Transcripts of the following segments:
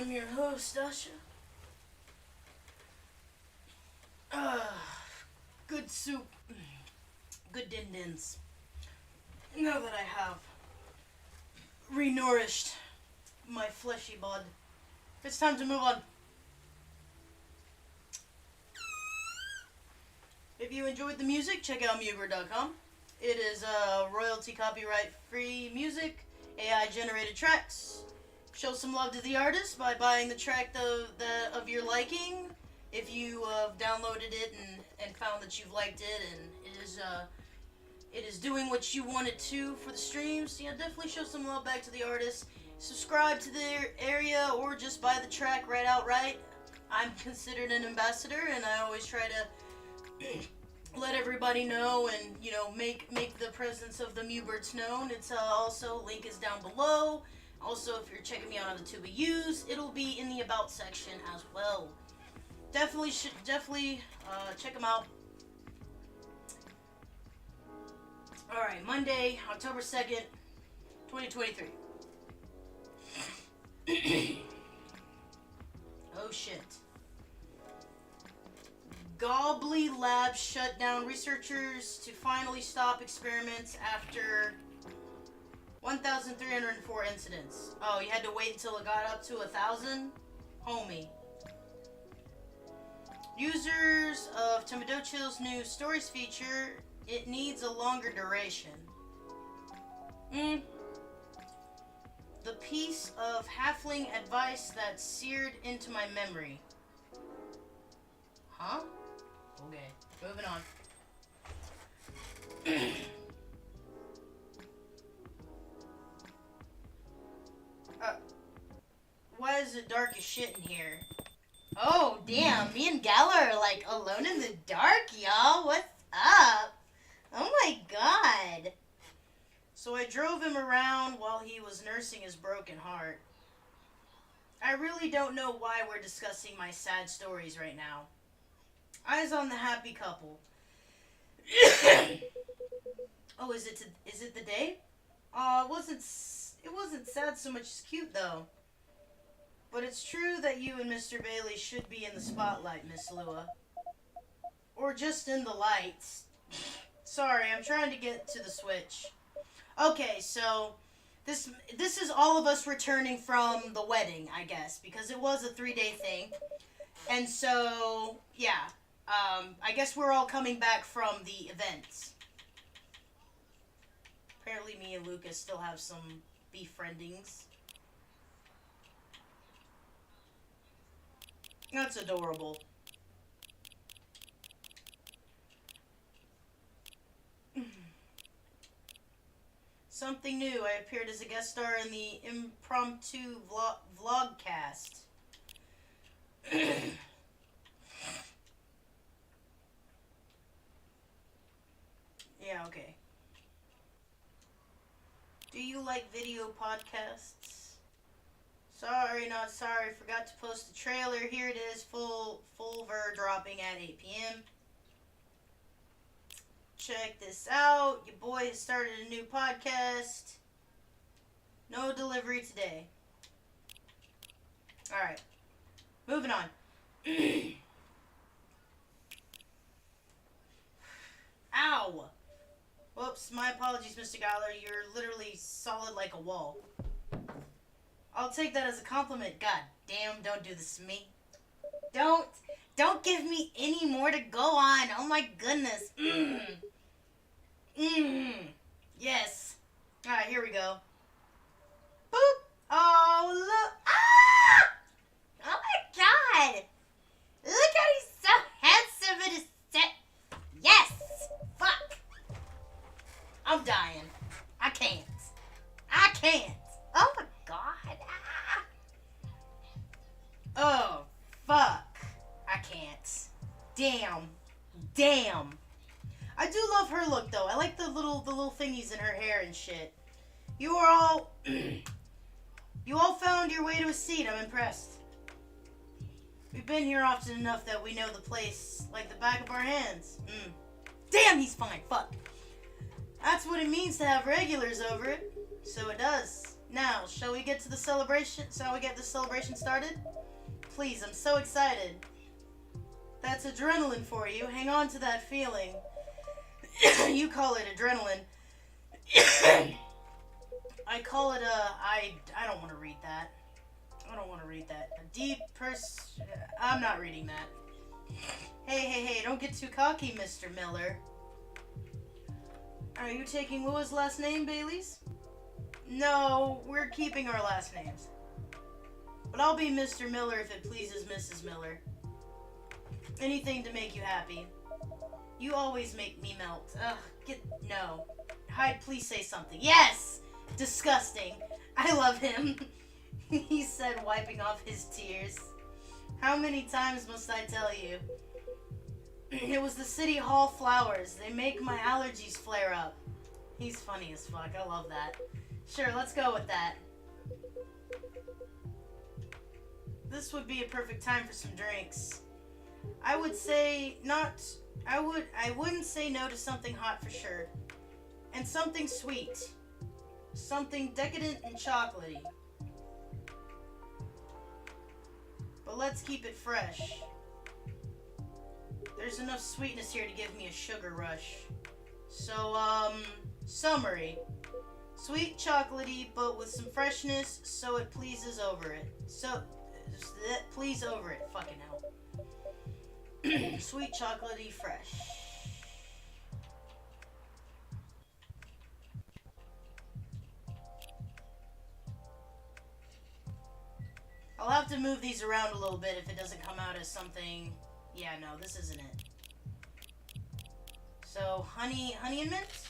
I'm your host, Dasha. Good soup. Good din-dins. Now that I have renourished my fleshy bod, it's time to move on. If you enjoyed the music, check out Mugler.com. It is royalty copyright free music, AI generated tracks. Show some love to the artist by buying the track of your liking. If you downloaded it and found that you've liked it and it is doing what you want it to for the streams, definitely show some love back to the artist. Subscribe to their area or just buy the track right outright. I'm considered an ambassador, and I always try to let everybody know and make the presence of the Mewberts known. It's also, link is down below. Also, if you're checking me out on the Tuba Use, it'll be in the About section as well. Definitely check them out. Alright, Monday, October 2nd, 2023. Oh shit. Gobbly Labs shut down researchers to finally stop experiments after 1,304 incidents. Oh, you had to wait until it got up to 1,000? Homie. Users of Tamagotchi's new stories feature, it needs a longer duration. The piece of halfling advice that seared into my memory. Huh? Okay, moving on. Why is it dark as shit in here? Oh, damn, me and Gala are like alone in the dark, y'all. What's up? Oh my god. So I drove him around while he was nursing his broken heart. I really don't know why we're discussing my sad stories right now. Eyes on the happy couple. Oh, is it the day? It wasn't sad so much as cute though. But it's true that you and Mr. Bailey should be in the spotlight, Miss Lua. Or just in the lights. Sorry, I'm trying to get to the switch. Okay, so this is all of us returning from the wedding, I guess, because it was a 3-day thing. And so, yeah, I guess we're all coming back from the events. Apparently me and Lucas still have some befriendings. That's adorable. Something new. I appeared as a guest star in the impromptu vlogcast. Yeah, okay. Do you like video podcasts? Sorry, not sorry. Forgot to post the trailer. Here it is, full ver dropping at 8 p.m. Check this out. Your boy has started a new podcast. No delivery today. Alright. Moving on. Ow! Whoops, my apologies, Mr. Gowler. You're literally solid like a wall. I'll take that as a compliment. God damn, don't do this to me. Don't give me any more to go on. Oh my goodness. Yes. Alright, here we go. Boop. Oh, look. Ah! Oh my god. Look how he's so handsome in his set. Yes. Fuck. I'm dying. I can't. Oh my god. Ah. Oh, fuck. I can't. Damn. I do love her look though. I like the little thingies in her hair and shit. You all found your way to a seat. I'm impressed. We've been here often enough that we know the place like the back of our hands. Damn, he's fine. Fuck. That's what it means to have regulars over it. So it does. Now, shall we get to the celebration? Shall we get the celebration started? Please, I'm so excited. That's adrenaline for you. Hang on to that feeling. You call it adrenaline. I call it I don't want to read that. I don't want to read that. I'm not reading that. Hey, don't get too cocky, Mr. Miller. Are you taking Willa's last name, Bailey's? No, we're keeping our last names. But I'll be Mr. Miller if it pleases Mrs. Miller. Anything to make you happy. You always make me melt. Ugh, no. Hyde, please say something. Yes! Disgusting. I love him. He said, wiping off his tears. How many times must I tell you? It was the City Hall flowers. They make my allergies flare up. He's funny as fuck. I love that. Sure, let's go with that. This would be a perfect time for some drinks. I wouldn't say no to something hot for sure. And something sweet. Something decadent and chocolatey. But let's keep it fresh. There's enough sweetness here to give me a sugar rush. So, summary. Sweet, chocolatey, but with some freshness, so it pleases over it. Please over it. Fucking hell. Sweet, chocolatey, fresh. I'll have to move these around a little bit if it doesn't come out as something... Yeah, no, this isn't it. So, honey and mint?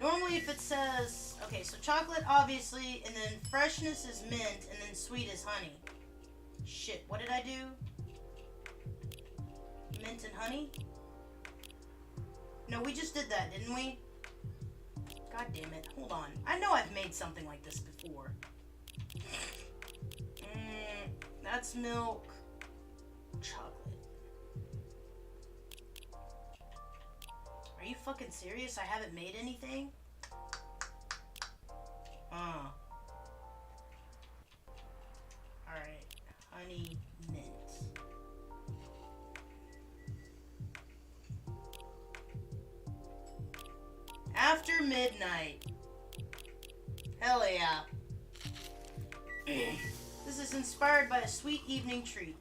Normally if it says... Okay, so chocolate, obviously, and then freshness is mint, and then sweet is honey. Shit, what did I do? Mint and honey? No, we just did that, didn't we? God damn it. Hold on. I know I've made something like this before. That's milk. Chocolate. Are you fucking serious? I haven't made anything? Alright. Honey mint. After midnight. Hell yeah. This is inspired by a sweet evening treat.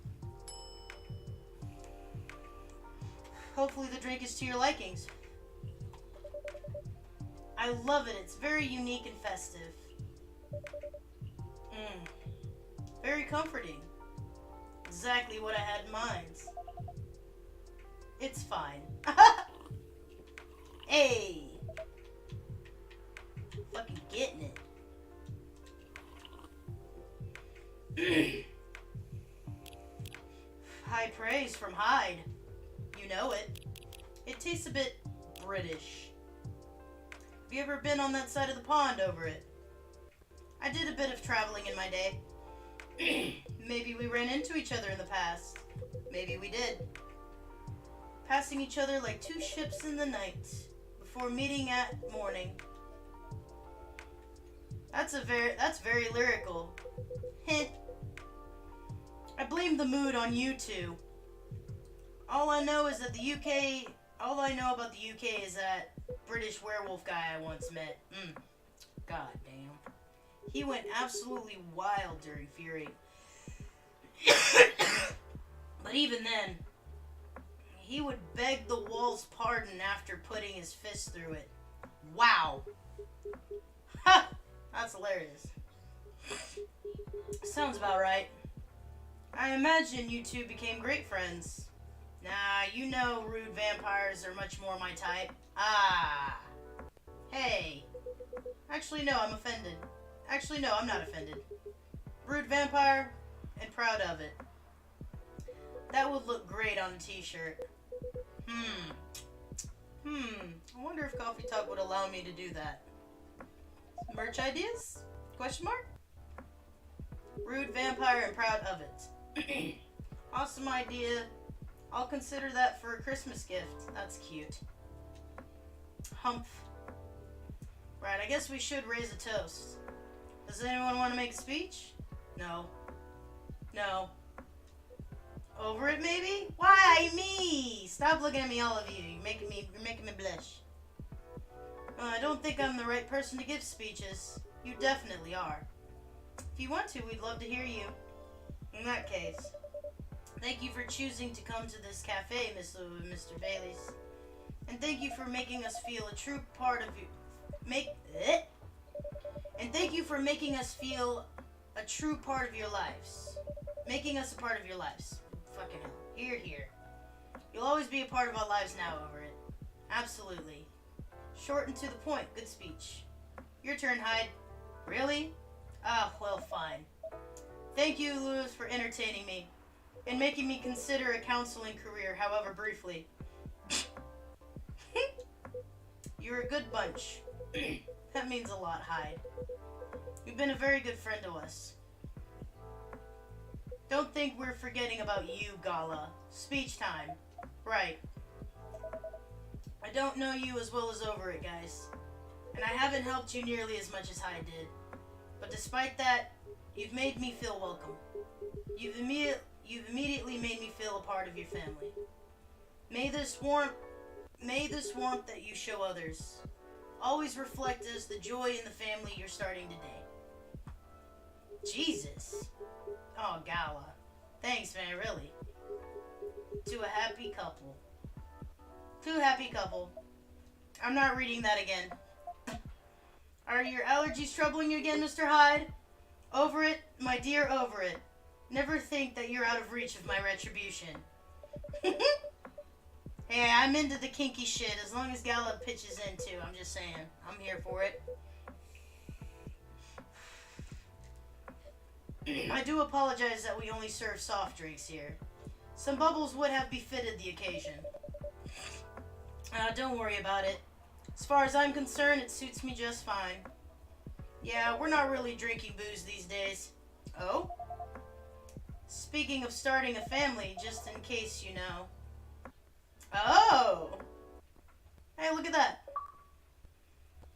Hopefully the drink is to your likings. I love it. It's very unique and festive. Very comforting. Exactly what I had in mind. It's fine. Hey! Fucking getting it. High praise from Hyde. You know it. It tastes a bit British. Have you ever been on that side of the pond over it? I did a bit of traveling in my day. Maybe we ran into each other in the past. Maybe we did. Passing each other like two ships in the night, before meeting at morning. That's very lyrical. Heh. I blame the mood on you two. All I know about the UK is that British werewolf guy I once met. God damn. He went absolutely wild during Fury. But even then, he would beg the wall's pardon after putting his fist through it. Wow. Ha! That's hilarious. Sounds about right. I imagine you two became great friends. Nah, you know rude vampires are much more my type. Ah. Hey. Actually, no, I'm offended. Actually, no, I'm not offended. Rude vampire, and proud of it. That would look great on a t-shirt. I wonder if Coffee Talk would allow me to do that. Merch ideas? Question mark? Rude vampire and proud of it. Awesome idea. I'll consider that for a Christmas gift. That's cute. Humph. Right, I guess we should raise a toast. Does anyone want to make a speech? No. No. Over it, maybe? Why me? Stop looking at me, all of you. You're making me blush. I don't think I'm the right person to give speeches. You definitely are. If you want to, we'd love to hear you. In that case, thank you for choosing to come to this cafe, Mr. Bailey's. And thank you for making us feel a true part of you. And thank you for making us feel a true part of your lives. Making us a part of your lives. Fucking hell. Here. You'll always be a part of our lives now, over it. Absolutely. Short and to the point. Good speech. Your turn, Hyde. Really? Ah, well, fine. Thank you, Lewis, for entertaining me and making me consider a counseling career, however briefly. You're a good bunch. That means a lot, Hyde. You've been a very good friend to us. Don't think we're forgetting about you, Gala. Speech time. Right. I don't know you as well as over it, guys. And I haven't helped you nearly as much as Hyde did. But despite that, you've made me feel welcome. You've immediately made me feel a part of your family. May this warmth that you show others always reflect as the joy in the family you're starting today. Jesus. Oh, Gala. Thanks, man, really. To a happy couple. To a happy couple. I'm not reading that again. Are your allergies troubling you again, Mr. Hyde? Over it, my dear, over it. Never think that you're out of reach of my retribution. Hey, I'm into the kinky shit as long as Gala pitches in too. I'm just saying. I'm here for it. I do apologize that we only serve soft drinks here. Some bubbles would have befitted the occasion. Don't worry about it. As far as I'm concerned, it suits me just fine. Yeah, we're not really drinking booze these days. Oh? Speaking of starting a family, just in case you know. Oh! Hey, look at that.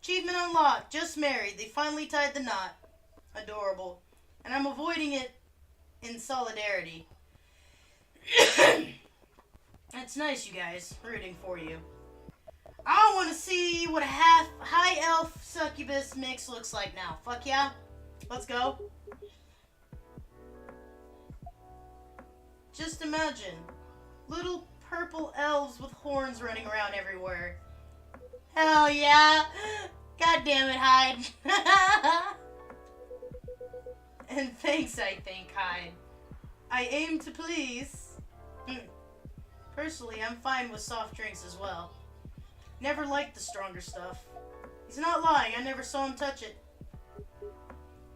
Achievement unlocked. Just married. They finally tied the knot. Adorable. And I'm avoiding it in solidarity. That's nice, you guys. Rooting for you. I want to see what a high elf succubus mix looks like now. Fuck yeah. Let's go. Just imagine. Little purple elves with horns running around everywhere. Hell yeah. God damn it, Hyde. And thanks, I think, Hyde. I aim to please. Personally, I'm fine with soft drinks as well. Never liked the stronger stuff. He's not lying, I never saw him touch it.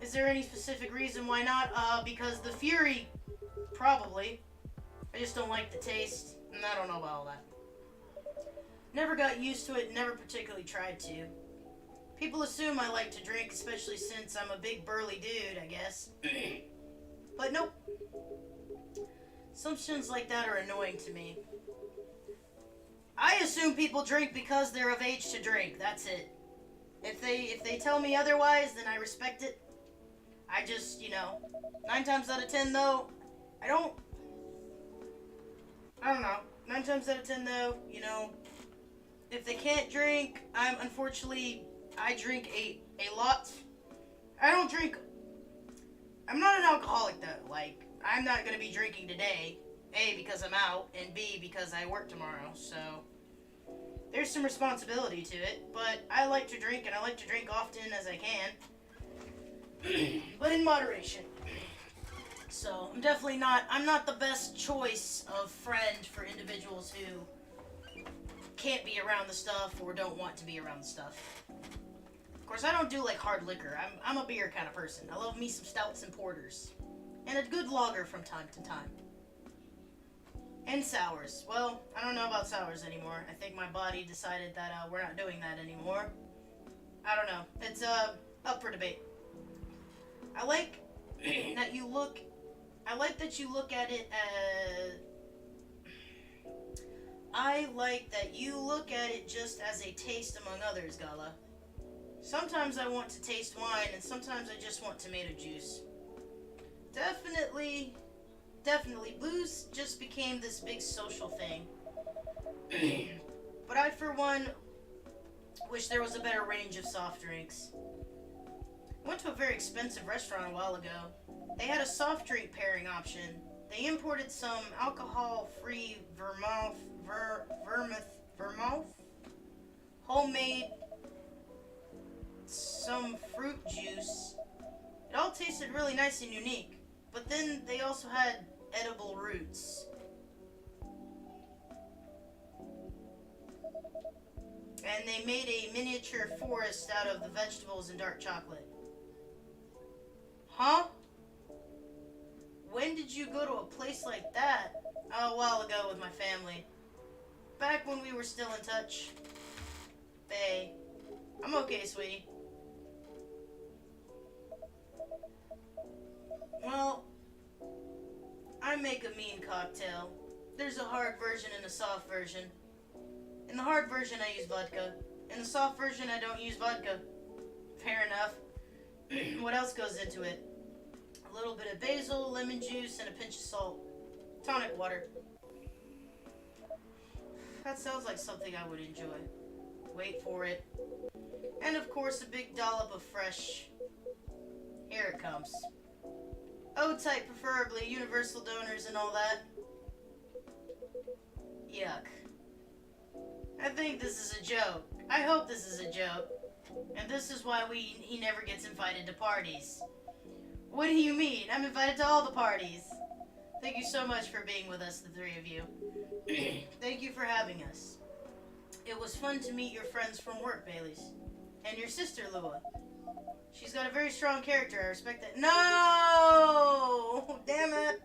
Is there any specific reason why not? Because the Fury, probably. I just don't like the taste, and I don't know about all that. Never got used to it, never particularly tried to. People assume I like to drink, especially since I'm a big burly dude, I guess. But nope. Assumptions like that are annoying to me. I assume people drink because they're of age to drink. That's it. If they tell me otherwise, then I respect it. I just, 9 times out of 10 though, I don't know. 9 times out of 10 though, if they can't drink, I drink a lot. I'm not an alcoholic though. Like, I'm not gonna be drinking today. A, because I'm out, and B, because I work tomorrow, so there's some responsibility to it, but I like to drink, and I like to drink often as I can, but in moderation. So, I'm not the best choice of friend for individuals who can't be around the stuff or don't want to be around the stuff. Of course, I don't do, like, hard liquor. I'm a beer kind of person. I love me some stouts and porters. And a good lager from time to time. And sours. Well, I don't know about sours anymore. I think my body decided that we're not doing that anymore. I don't know. It's up for debate. I like that you look at it as... I like that you look at it just as a taste among others, Gala. Sometimes I want to taste wine, and sometimes I just want tomato juice. Definitely, booze just became this big social thing. But I, for one, wish there was a better range of soft drinks. Went to a very expensive restaurant a while ago. They had a soft drink pairing option. They imported some alcohol-free vermouth, homemade, some fruit juice. It all tasted really nice and unique. But then they also had edible roots. And they made a miniature forest out of the vegetables and dark chocolate. Huh? When did you go to a place like that? Oh, a while ago with my family. Back when we were still in touch. Bae. I'm okay, sweetie. Well, I make a mean cocktail. There's a hard version and a soft version. In the hard version, I use vodka. In the soft version, I don't use vodka. Fair enough. What else goes into it? A little bit of basil, lemon juice, and a pinch of salt. Tonic water. That sounds like something I would enjoy. Wait for it. And of course, a big dollop of fresh. Here it comes. O-type preferably, universal donors and all that. Yuck. I think this is a joke. I hope this is a joke. And this is why he never gets invited to parties. What do you mean? I'm invited to all the parties. Thank you so much for being with us, the three of you. Thank you for having us. It was fun to meet your friends from work, Baileys. And your sister, Lua. She's got a very strong character. I respect that. No! Damn it.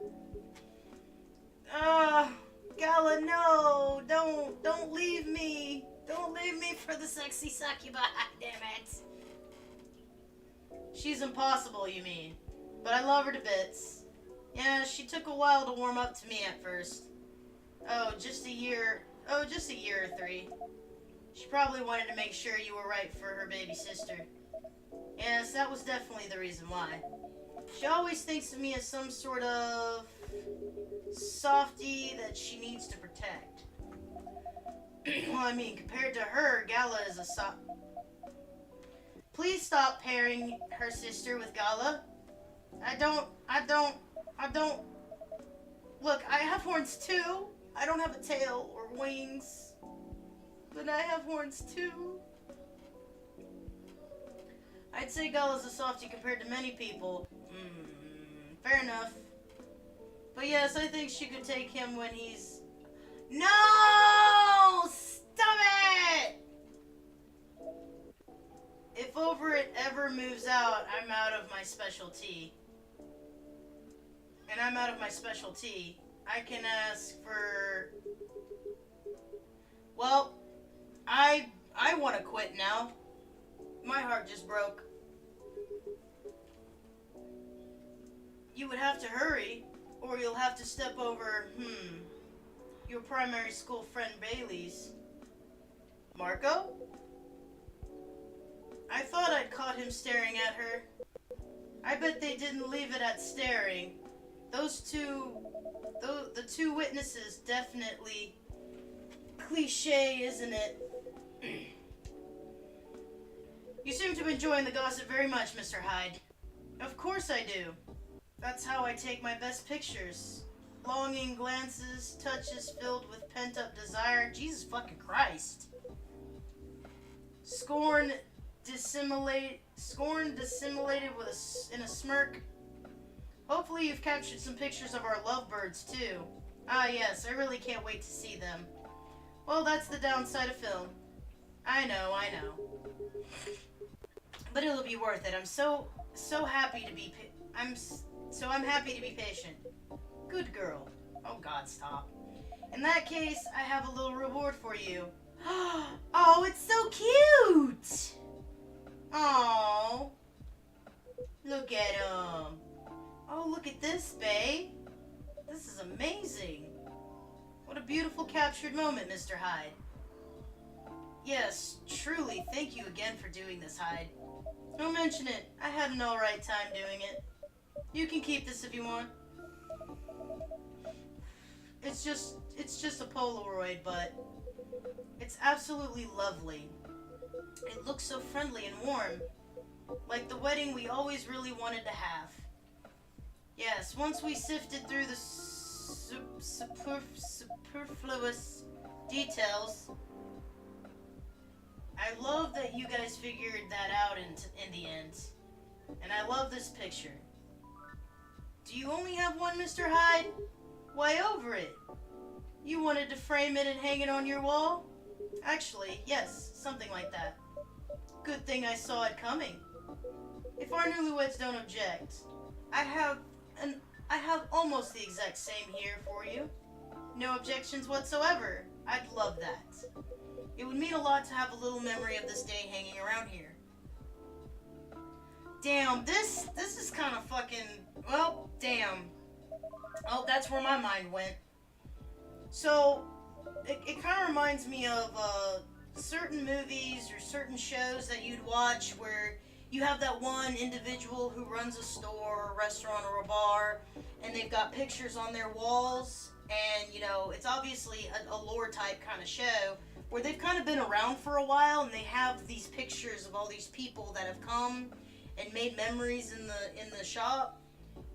Gala, no. Don't leave me. Don't leave me for the sexy succubi. Damn it. She's impossible, you mean. But I love her to bits. Yeah, she took a while to warm up to me at first. Just a year or 3. She probably wanted to make sure you were right for her baby sister. Yes, that was definitely the reason why. She always thinks of me as some sort of softie that she needs to protect. Well, I mean, compared to her, Gala is a soft... Please stop pairing her sister with Gala. I don't... Look, I have horns too. I don't have a tail or wings. But I have horns too. I'd say Gala's a softie compared to many people. Fair enough. But yes, I think she could take him when he's... No! Stop it! If Overit ever moves out, I'm out of my specialty. And I'm out of my specialty. I can ask for... Well, I want to quit now. My heart just broke. You would have to hurry, or you'll have to step over, your primary school friend Bailey's. Marco? I thought I'd caught him staring at her. I bet they didn't leave it at staring. The two witnesses definitely... Cliche, isn't it? You seem to be enjoying the gossip very much, Mr. Hyde. Of course I do. That's how I take my best pictures. Longing glances, touches filled with pent-up desire. Jesus fucking Christ. Scorn dissimulated in a smirk. Hopefully you've captured some pictures of our lovebirds too. Ah yes, I really can't wait to see them. Well, that's the downside of film. I know. But it'll be worth it. I'm so happy to be I'm happy to be patient. Good girl. Oh god, stop. In that case, I have a little reward for you. Oh, it's so cute! Oh, look at him. Oh, look at this, babe. This is amazing. What a beautiful captured moment, Mr. Hyde. Yes, truly, thank you again for doing this, Hyde. Don't mention it. I had an alright time doing it. You can keep this if you want. It's just a Polaroid, but it's absolutely lovely. It looks so friendly and warm. Like the wedding we always really wanted to have. Yes, once we sifted through the superfluous details, I love that you guys figured that out in the end. And I love this picture. Do you only have one, Mr. Hyde? Why, over it. You wanted to frame it and hang it on your wall? Actually, yes, something like that. Good thing I saw it coming. If our newlyweds don't object, I have almost the exact same here for you. No objections whatsoever. I'd love that. It would mean a lot to have a little memory of this day hanging around here. Damn, this is kind of fucking, well, damn. Oh, that's where my mind went. So, it kind of reminds me of certain movies or certain shows that you'd watch where you have that one individual who runs a store, a restaurant, or a bar, and they've got pictures on their walls, and, you know, it's obviously a lore type kind of show where they've kind of been around for a while, and they have these pictures of all these people that have come and made memories in the shop,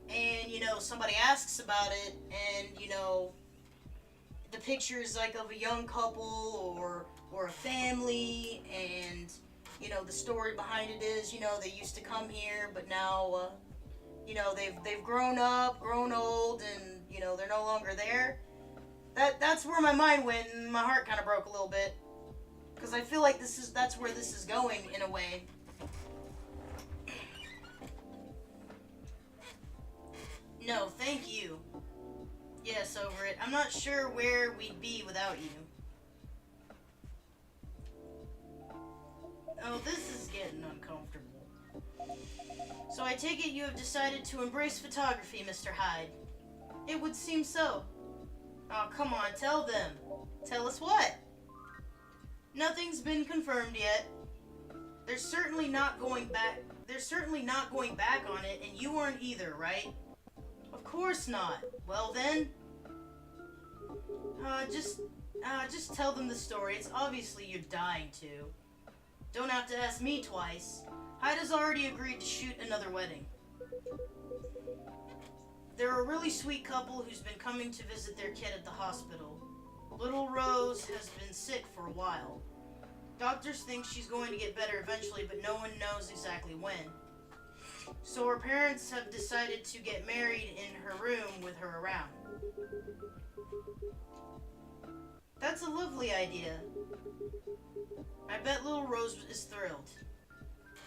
and, you know, somebody asks about it, and, you know, the picture is like of a young couple or a family, and, you know, the story behind it is, you know, they used to come here, but now, you know, they've grown up, grown old, and, you know, they're no longer there. That's where my mind went, and my heart kind of broke a little bit, because I feel like that's where this is going in a way. No, thank you. Yes, over it. I'm not sure where we'd be without you. Oh, this is getting uncomfortable. So I take it you have decided to embrace photography, Mr. Hyde. It would seem so. Oh, come on, tell them. Tell us what? Nothing's been confirmed yet. There's certainly not going back on it, and you aren't either, right? Of course not. Well then, just tell them the story. It's obviously you're dying to. Don't have to ask me twice. Hyde has already agreed to shoot another wedding. They're a really sweet couple who's been coming to visit their kid at the hospital. Little Rose has been sick for a while. Doctors think she's going to get better eventually, but no one knows exactly when. So her parents have decided to get married in her room with her around. That's a lovely idea. I bet little Rose is thrilled.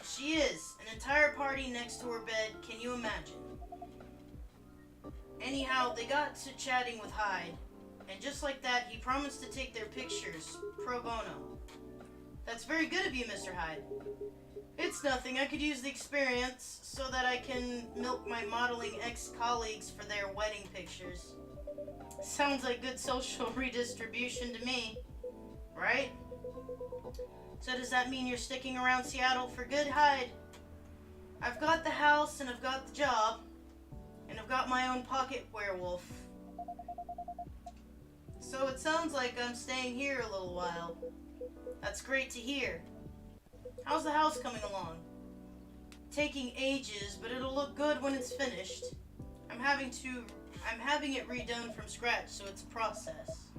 She is. An entire party next to her bed. Can you imagine? Anyhow, they got to chatting with Hyde, and just like that, he promised to take their pictures, pro bono. That's very good of you, Mr. Hyde. It's nothing. I could use the experience so that I can milk my modeling ex-colleagues for their wedding pictures. Sounds like good social redistribution to me, right? So does that mean you're sticking around Seattle for good, Hyde? I've got the house, and I've got the job, and I've got my own pocket werewolf. So it sounds like I'm staying here a little while. That's great to hear. How's the house coming along? Taking ages, but it'll look good when it's finished. I'm having it redone from scratch, so it's a process.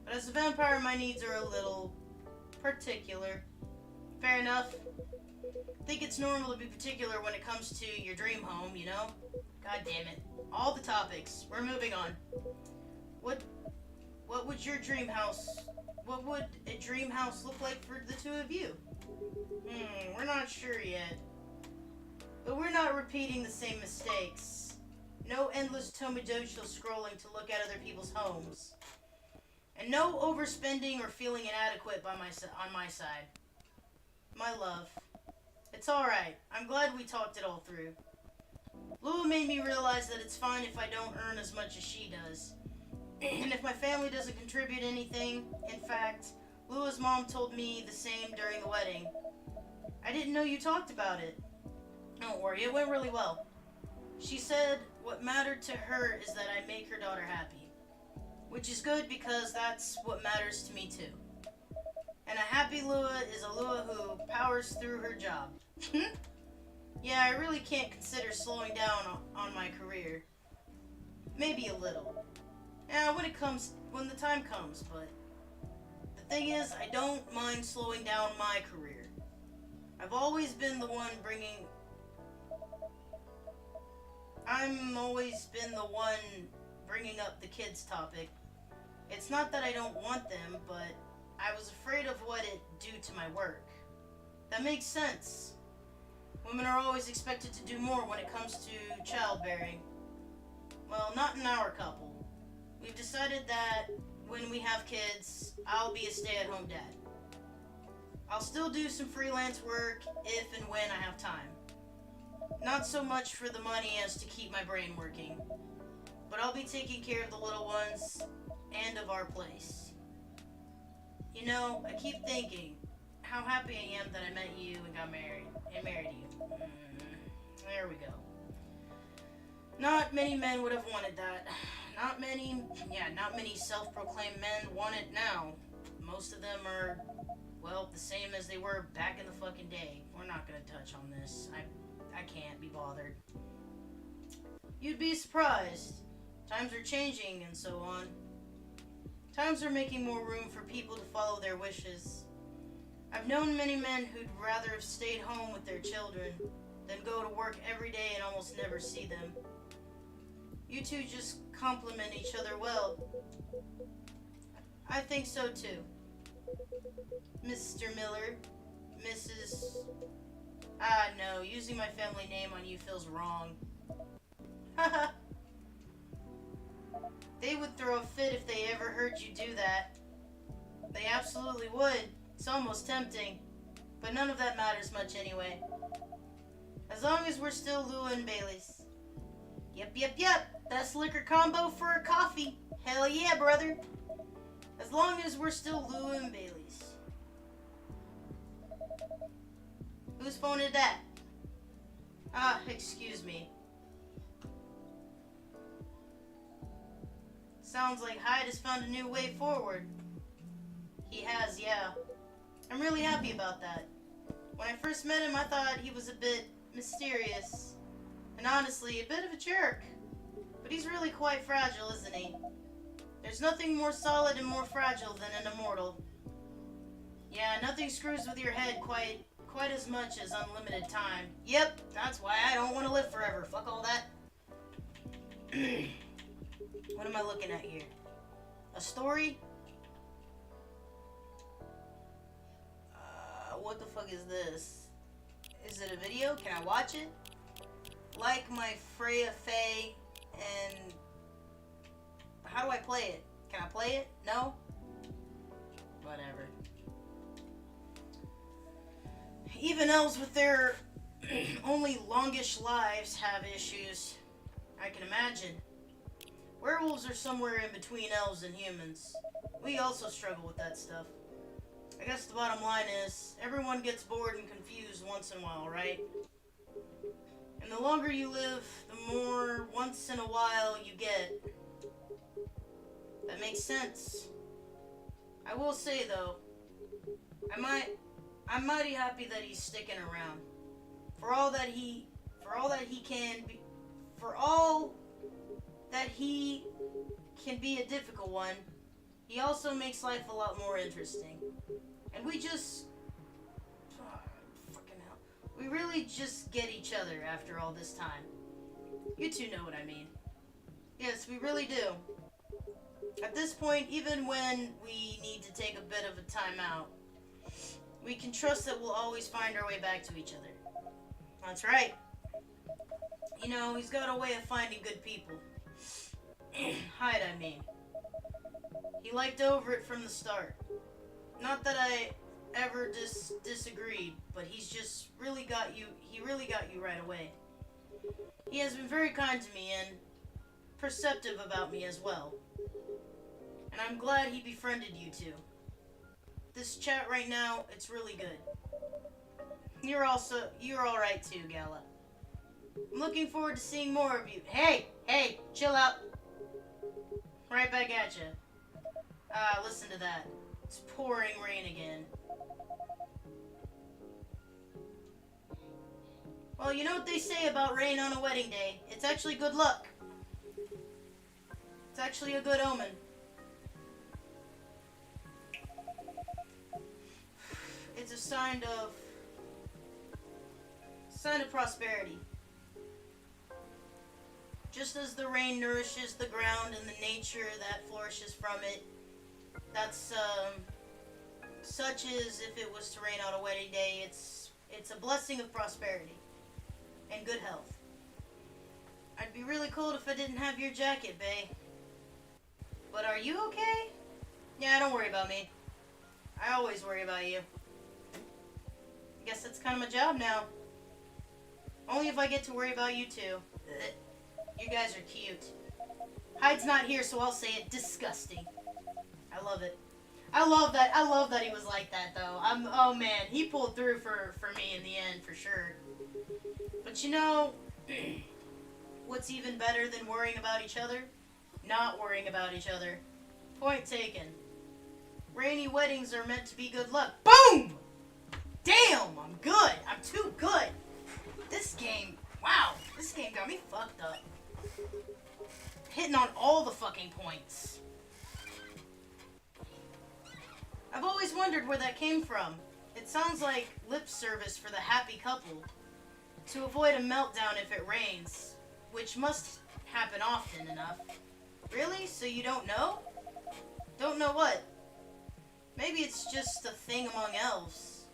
But as a vampire, my needs are a little particular. Fair enough. I think it's normal to be particular when it comes to your dream home, you know? God damn it. All the topics. We're moving on. What would your dream house... What would a dream house look like for the two of you? We're not sure yet. But we're not repeating the same mistakes. No endless Tomodocho scrolling to look at other people's homes. And no overspending or feeling inadequate on my side. My love. It's alright. I'm glad we talked it all through. Lua made me realize that it's fine if I don't earn as much as she does. And if my family doesn't contribute anything, in fact, Lua's mom told me the same during the wedding. I didn't know you talked about it. Don't worry, it went really well. She said what mattered to her is that I make her daughter happy. Which is good because that's what matters to me too. And a happy Lua is a Lua who powers through her job. Yeah, I really can't consider slowing down on my career. Maybe a little. Yeah, when the time comes, but the thing is, I don't mind slowing down my career. I've always been the one bringing up the kids topic. It's not that I don't want them, but I was afraid of what it'd do to my work. That makes sense. Women are always expected to do more when it comes to childbearing. Well, not in our couple. We've decided that when we have kids, I'll be a stay-at-home dad. I'll still do some freelance work if and when I have time. Not so much for the money as to keep my brain working. But I'll be taking care of the little ones and of our place. You know, I keep thinking how happy I am that I met you and got married. And married you. There we go. Not many men would have wanted that. Not many self-proclaimed men want it now. Most of them are, well, the same as they were back in the fucking day. We're not gonna touch on this. I can't be bothered. You'd be surprised. Times are changing and so on. Times are making more room for people to follow their wishes. I've known many men who'd rather have stayed home with their children than go to work every day and almost never see them. You two just complement each other well. I think so too. Mr. Miller, Mrs. No, using my family name on you feels wrong. Haha. They would throw a fit if they ever heard you do that. They absolutely would. It's almost tempting. But none of that matters much anyway. As long as we're still Lua and Bailey's. Yep. That's liquor combo for a coffee. Hell yeah, brother. As long as we're still Lua and Bailey's. Whose phone is that? Excuse me. Sounds like Hyde has found a new way forward. He has, yeah. I'm really happy about that. When I first met him, I thought he was a bit mysterious. And honestly, a bit of a jerk. But he's really quite fragile, isn't he? There's nothing more solid and more fragile than an immortal. Yeah, nothing screws with your head quite as much as unlimited time. Yep, that's why I don't want to live forever. Fuck all that. What am I looking at here? A story? What the fuck is this? Is it a video? Can I watch it? Like my Freya Faye and... How do I play it? Can I play it? No? Whatever. Even elves with their only longish lives have issues. I can imagine. Werewolves are somewhere in between elves and humans. We also struggle with that stuff. I guess the bottom line is, everyone gets bored and confused once in a while, right? And the longer you live, the more once in a while you get. That makes sense. I will say though, I'm mighty happy that he's sticking around. For all that he can be a difficult one, he also makes life a lot more interesting. And we just... fucking hell. We really just get each other after all this time. You two know what I mean. Yes, we really do. At this point, even when we need to take a bit of a time out, we can trust that we'll always find our way back to each other. That's right. You know, he's got a way of finding good people. Hyde, I mean. He liked Overett from the start. Not that I ever disagreed, but he's just really got you, he really got you right away. He has been very kind to me and perceptive about me as well. And I'm glad he befriended you two. this chat right now, it's really good. You're alright too, Gala. I'm looking forward to seeing more of you. Hey, chill out. Right back at you. Listen to that. It's pouring rain again. Well, you know what they say about rain on a wedding day. It's actually good luck. It's actually a good omen. It's a sign of prosperity. Just as the rain nourishes the ground and the nature that flourishes from it, that's such as if it was to rain on a wedding day. It's a blessing of prosperity and good health. I'd be really cold if I didn't have your jacket, bae. But are you okay? Yeah, don't worry about me. I always worry about you. I guess that's kind of my job now. Only if I get to worry about you too. You guys are cute. Hyde's not here, so I'll say it. Disgusting. I love it. I love that he was like that, though. Oh man, he pulled through for me in the end, for sure. But you know, what's even better than worrying about each other? Not worrying about each other. Point taken. Rainy weddings are meant to be good luck. Boom! Damn, I'm good. I'm too good. This game, wow, this game got me fucked up. Hitting on all the fucking points. I've always wondered where that came from. It sounds like lip service for the happy couple. To avoid a meltdown if it rains, which must happen often enough. Really? So you don't know? Don't know what? Maybe it's just a thing among elves.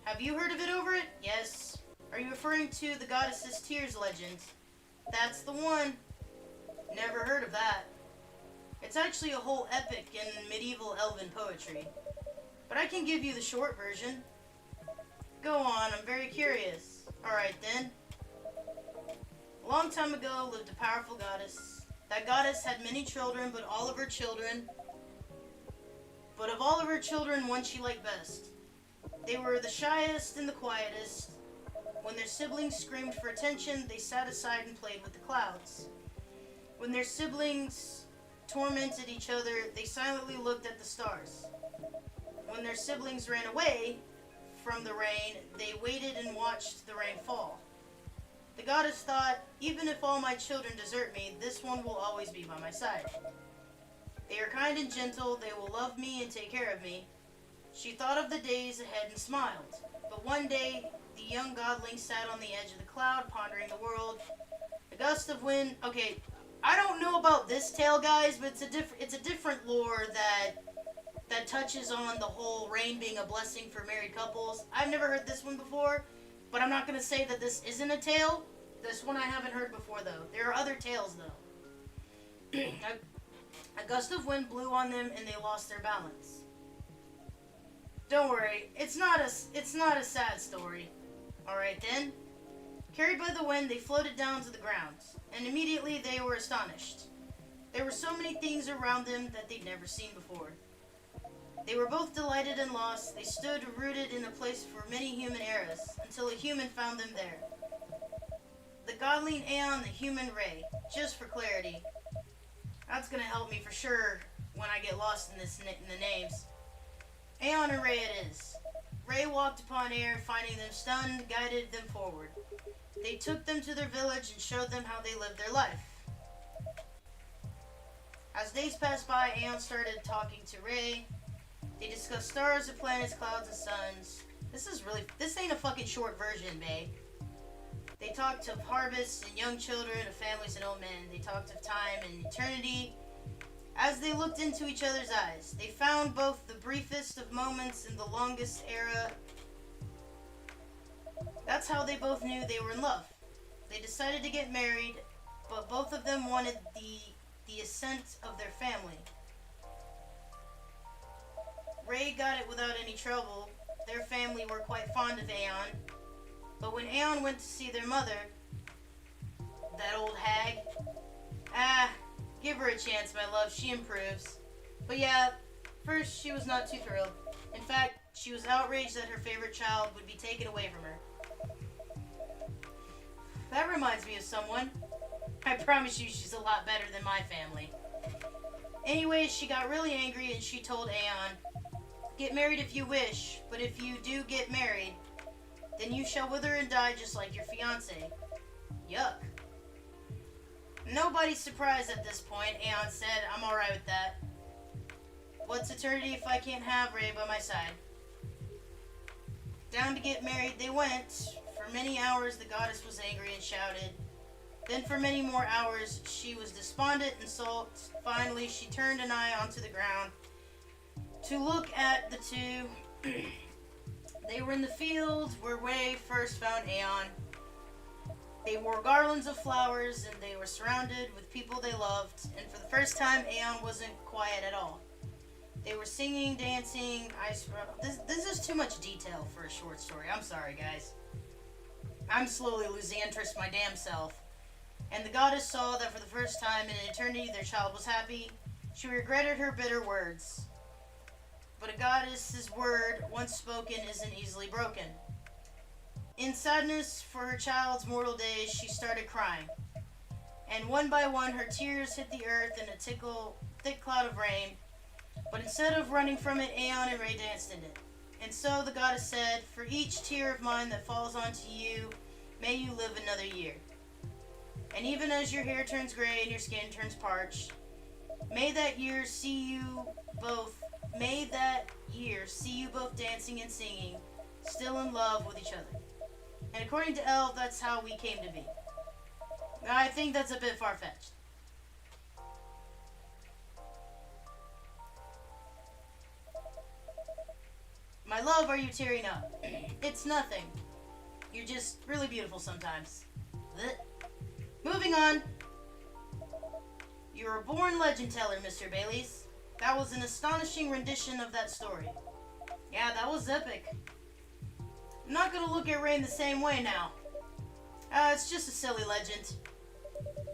Have you heard of it over it? Yes. Are you referring to the Goddess's Tears legend? That's the one. Never heard of that. It's actually a whole epic in medieval elven poetry. But I can give you the short version. Go on, I'm very curious. Alright then. A long time ago lived a powerful goddess. That goddess had many children, but of all of her children, one she liked best. They were the shyest and the quietest. When their siblings screamed for attention, they sat aside and played with the clouds. When their siblings tormented each other, they silently looked at the stars. When their siblings ran away from the rain, they waited and watched the rain fall. The goddess thought, even if all my children desert me, this one will always be by my side. They are kind and gentle, they will love me and take care of me. She thought of the days ahead and smiled. But one day, the young godling sat on the edge of the cloud, pondering the world. A gust of wind. Okay, I don't know about this tale, guys, but it's a different lore that touches on the whole rain being a blessing for married couples. I've never heard this one before, but I'm not going to say that this isn't a tale. This one I haven't heard before, though. There are other tales, though. A gust of wind blew on them, and they lost their balance. Don't worry, it's not a sad story. Alright then. Carried by the wind, they floated down to the ground, and immediately they were astonished. There were so many things around them that they'd never seen before. They were both delighted and lost. They stood rooted in a place for many human eras, until a human found them there. The godling Aeon, the human Ray. Just for clarity. That's gonna help me for sure when I get lost in the names. Aeon and Ray it is. Ray walked upon air, finding them stunned, guided them forward. They took them to their village and showed them how they lived their life. As days passed by, Aeon started talking to Ray. They discussed stars and planets, clouds and suns. This ain't a fucking short version, babe. They talked of harvests and young children, of families and old men. They talked of time and eternity. As they looked into each other's eyes, they found both the briefest of moments and the longest era. That's how they both knew they were in love. They decided to get married, but both of them wanted the assent of their family. Ray got it without any trouble. Their family were quite fond of Aeon. But when Aeon went to see their mother, that old hag, give her a chance, my love, she improves. But yeah, first she was not too thrilled. In fact, she was outraged that her favorite child would be taken away from her. That reminds me of someone. I promise you she's a lot better than my family. Anyways, she got really angry and she told Aeon, "Get married if you wish, but if you do get married, then you shall wither and die just like your fiancé." Yuck. Nobody's surprised at this point. Aeon said, "I'm alright with that. What's eternity if I can't have Ray by my side?" Down to get married they went. For many hours the goddess was angry and shouted. Then for many more hours she was despondent and sulked. Finally she turned an eye onto the ground to look at the two. They were in the field where Ray first found Aeon. They wore garlands of flowers and they were surrounded with people they loved, and for the first time Aeon wasn't quiet at all. They were singing, dancing, this is too much detail for a short story. I'm sorry, guys. I'm slowly losing interest in my damn self. And the goddess saw that for the first time in eternity their child was happy. She regretted her bitter words. But a goddess's word, once spoken, isn't easily broken. In sadness for her child's mortal days, she started crying. And one by one her tears hit the earth in a thick cloud of rain. But instead of running from it, Aeon and Ray danced in it. And so the goddess said, "For each tear of mine that falls onto you, may you live another year. And even as your hair turns gray and your skin turns parched, may that year see you both dancing and singing, still in love with each other." And according to Elf, that's how we came to be. Now, I think that's a bit far-fetched. "My love, are you tearing up?" "It's nothing. You're just really beautiful sometimes." Blech. Moving on. "You're a born legend teller, Mr. Baileys. That was an astonishing rendition of that story." "Yeah, that was epic. I'm not gonna look at Rain the same way now. It's just a silly legend."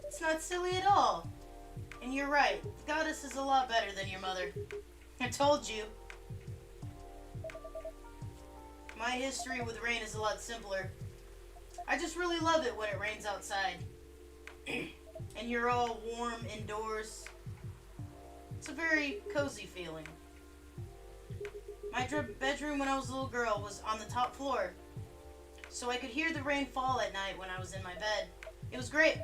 "It's not silly at all. And you're right. The goddess is a lot better than your mother. I told you. My history with rain is a lot simpler. I just really love it when it rains outside. And you're all warm indoors. It's a very cozy feeling. My bedroom when I was a little girl was on the top floor, so I could hear the rain fall at night when I was in my bed. It was great.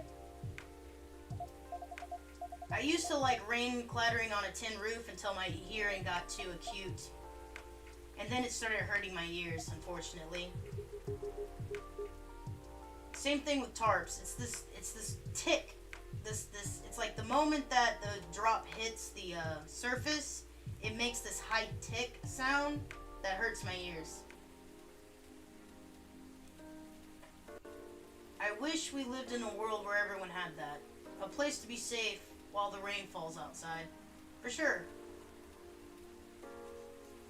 I used to like rain clattering on a tin roof until my hearing got too acute. And then it started hurting my ears, unfortunately. Same thing with tarps. It's this tick. It's like the moment that the drop hits the surface, it makes this high tick sound that hurts my ears. I wish we lived in a world where everyone had that. A place to be safe while the rain falls outside. For sure.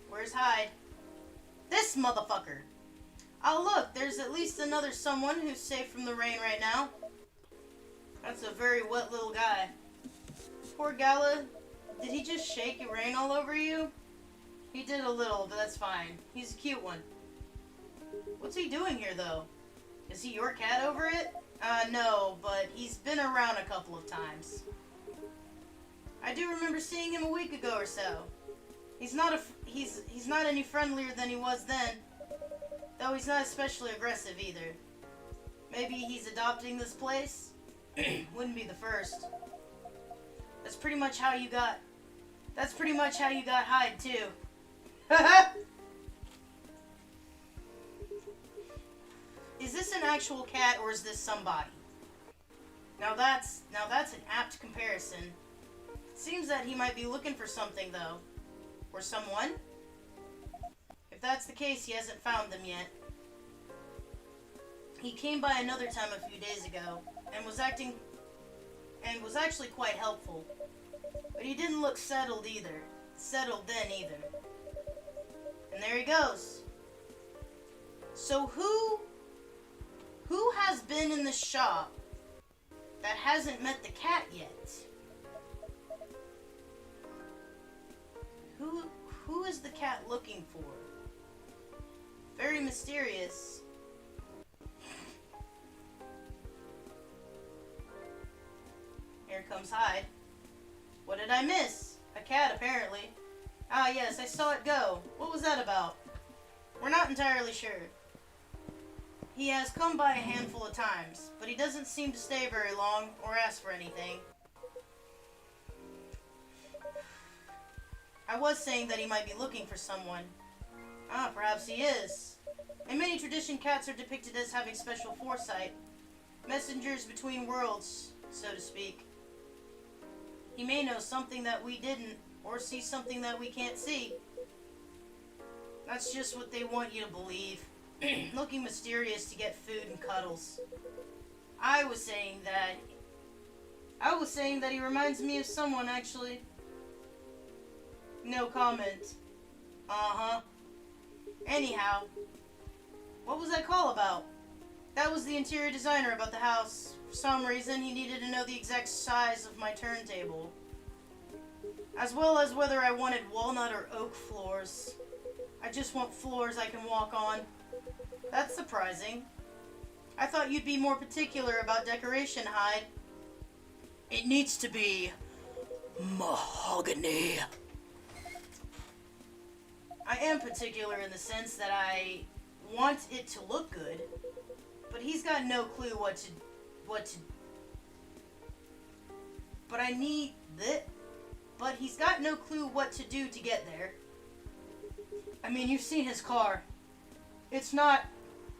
Where's Hyde? This motherfucker! Oh look, there's at least another someone who's safe from the rain right now. That's a very wet little guy. Poor Gala. Did he just shake it rain all over you? He did a little, but that's fine. He's a cute one. What's he doing here, though? Is he your cat over it? No, but he's been around a couple of times. I do remember seeing him a week ago or so. He's not any friendlier than he was then, though he's not especially aggressive either. Maybe he's adopting this place? Wouldn't be the first. That's pretty much how you got Hyde too. Is this an actual cat or is this somebody? Now that's an apt comparison. Seems that he might be looking for something though. Or someone? If that's the case, he hasn't found them yet. He came by another time a few days ago and was actually quite helpful. But he didn't look settled then either. And there he goes. So who has been in the shop that hasn't met the cat yet? Who who is the cat looking for? Very mysterious. Here comes Hyde. What did I miss? A cat, apparently. Ah, yes, I saw it go. What was that about? We're not entirely sure. He has come by a handful of times, but he doesn't seem to stay very long or ask for anything. I was saying that he might be looking for someone. Ah, perhaps he is. In many traditions, cats are depicted as having special foresight. Messengers between worlds, so to speak. He may know something that we didn't, or see something that we can't see. That's just what they want you to believe. Looking mysterious to get food and cuddles. I was saying that he reminds me of someone, actually. No comment. Uh-huh. Anyhow, what was that call about? That was the interior designer about the house. For some reason, he needed to know the exact size of my turntable. As well as whether I wanted walnut or oak floors. I just want floors I can walk on. That's surprising. I thought you'd be more particular about decoration, Hyde. It needs to be mahogany. I am particular in the sense that I want it to look good, but he's got no clue what to but I need that. But he's got no clue what to do to get there. I mean, you've seen his car. It's not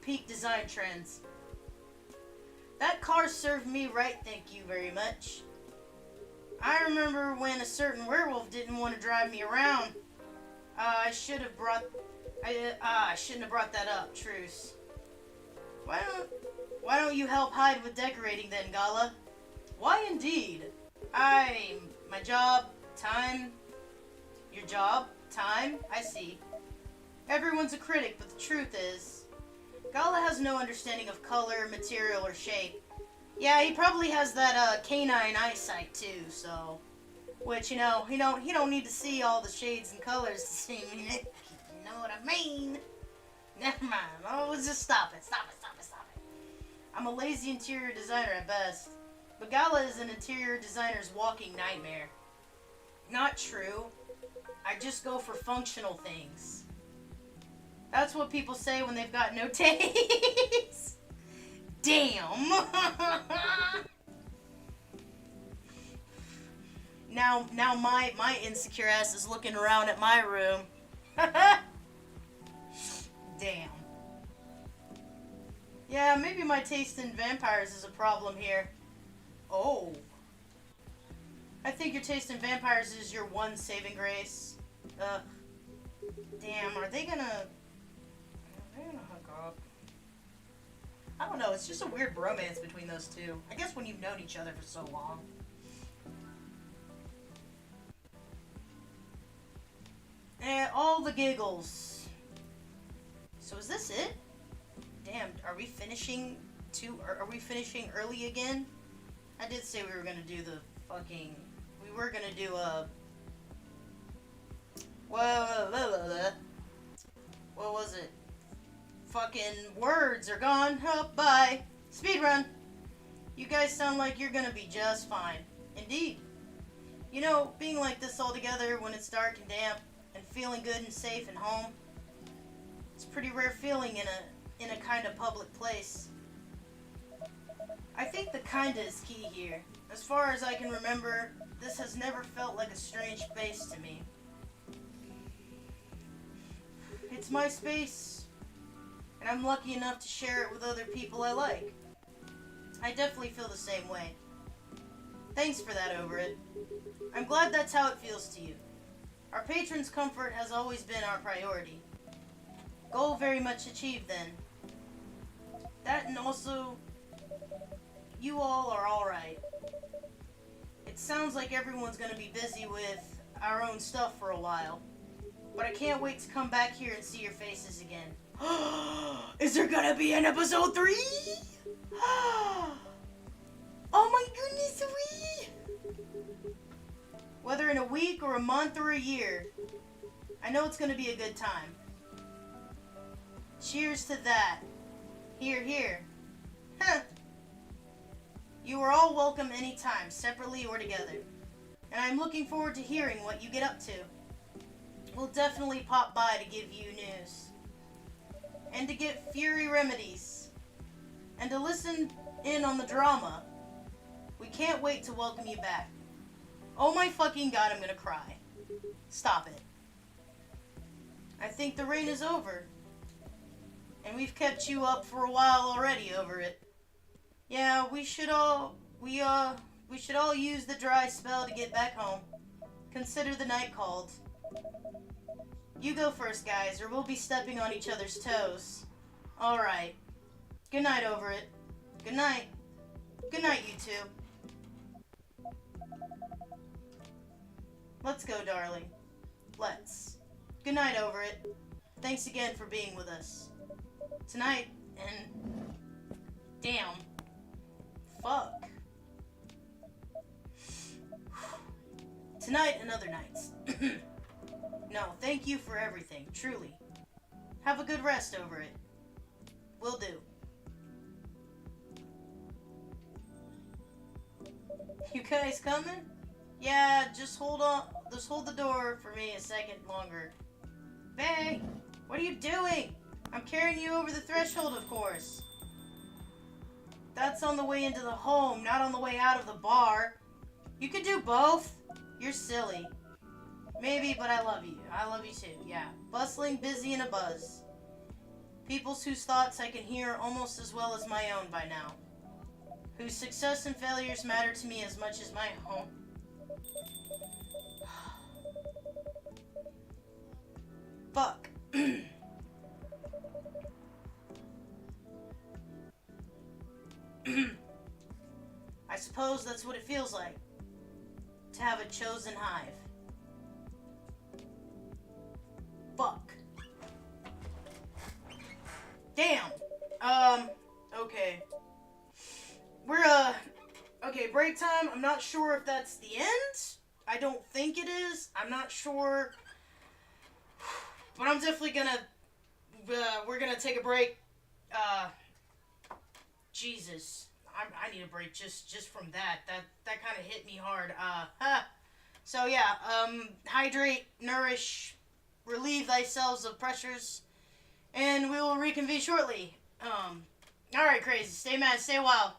peak design trends. That car served me right, thank you very much. I remember when a certain werewolf didn't want to drive me around. I shouldn't have brought that up, truce. Why don't you help Hyde with decorating then, Gala? Why indeed? My job, time, your job, time, I see. Everyone's a critic, but the truth is, Gala has no understanding of color, material, or shape. Yeah, he probably has that canine eyesight too, so, which, you know, he don't need to see all the shades and colors to see me. You know what I mean? Never mind. Oh, let's just stop it. Stop it. I'm a lazy interior designer at best, but Gala is an interior designer's walking nightmare. Not true. I just go for functional things. That's what people say when they've got no taste. Damn. Now my insecure ass is looking around at my room. Damn. Yeah, maybe my taste in vampires is a problem here. Oh. I think your taste in vampires is your one saving grace. Damn, are they gonna hook up? I don't know, it's just a weird bromance between those two. I guess when you've known each other for so long. And all the giggles. So is this it? Damn, are we finishing early again? I did say we were gonna do the fucking... We were gonna do a... What was it? Fucking words are gone. Oh, bye. Speedrun. You guys sound like you're gonna be just fine. Indeed. You know, being like this all together when it's dark and damp, and feeling good and safe and home, it's a pretty rare feeling in a kind of public place. I think the kinda is key here. As far as I can remember, this has never felt like a strange space to me. It's my space, and I'm lucky enough to share it with other people I like. I definitely feel the same way. Thanks for that, Overit. I'm glad that's how it feels to you. Our patrons' comfort has always been our priority. Goal very much achieved then. That and also, you all are alright. It sounds like everyone's gonna be busy with our own stuff for a while. But I can't wait to come back here and see your faces again. Is there gonna be an episode 3? Oh my goodness, Whether in a week or a month or a year, I know it's gonna be a good time. Cheers to that. Here, here. Huh. You are all welcome anytime, separately or together. And I'm looking forward to hearing what you get up to. We'll definitely pop by to give you news. And to get Fury remedies. And to listen in on the drama. We can't wait to welcome you back. Oh my fucking god, I'm gonna cry. Stop it. I think the rain is over. And we've kept you up for a while already over it. Yeah, we should all use the dry spell to get back home. Consider the night called. You go first, guys, or we'll be stepping on each other's toes. Alright. Good night over it. Good night. Good night, you two. Let's go, darling. Let's. Good night over it. Thanks again for being with us. Tonight, and... Damn. Fuck. Tonight and other nights. No, thank you for everything, truly. Have a good rest over it. Will do. You guys coming? Yeah, just hold on. Just hold the door for me a second longer. Faye, what are you doing? I'm carrying you over the threshold, of course. That's on the way into the home, not on the way out of the bar. You could do both. You're silly. Maybe, but I love you. I love you too, yeah. Bustling, busy, and a buzz. People's whose thoughts I can hear almost as well as my own by now. Whose success and failures matter to me as much as my own. Fuck. I suppose that's what it feels like. To have a chosen hive. Fuck. Damn. Okay. Okay, break time. I'm not sure if that's the end. I don't think it is. I'm not sure. But I'm definitely gonna, we're gonna take a break. Jesus. I need a break just from that. That kind of hit me hard. So yeah, hydrate, nourish, relieve thyself of pressures, and we will reconvene shortly. Alright, crazy. Stay mad, stay wild.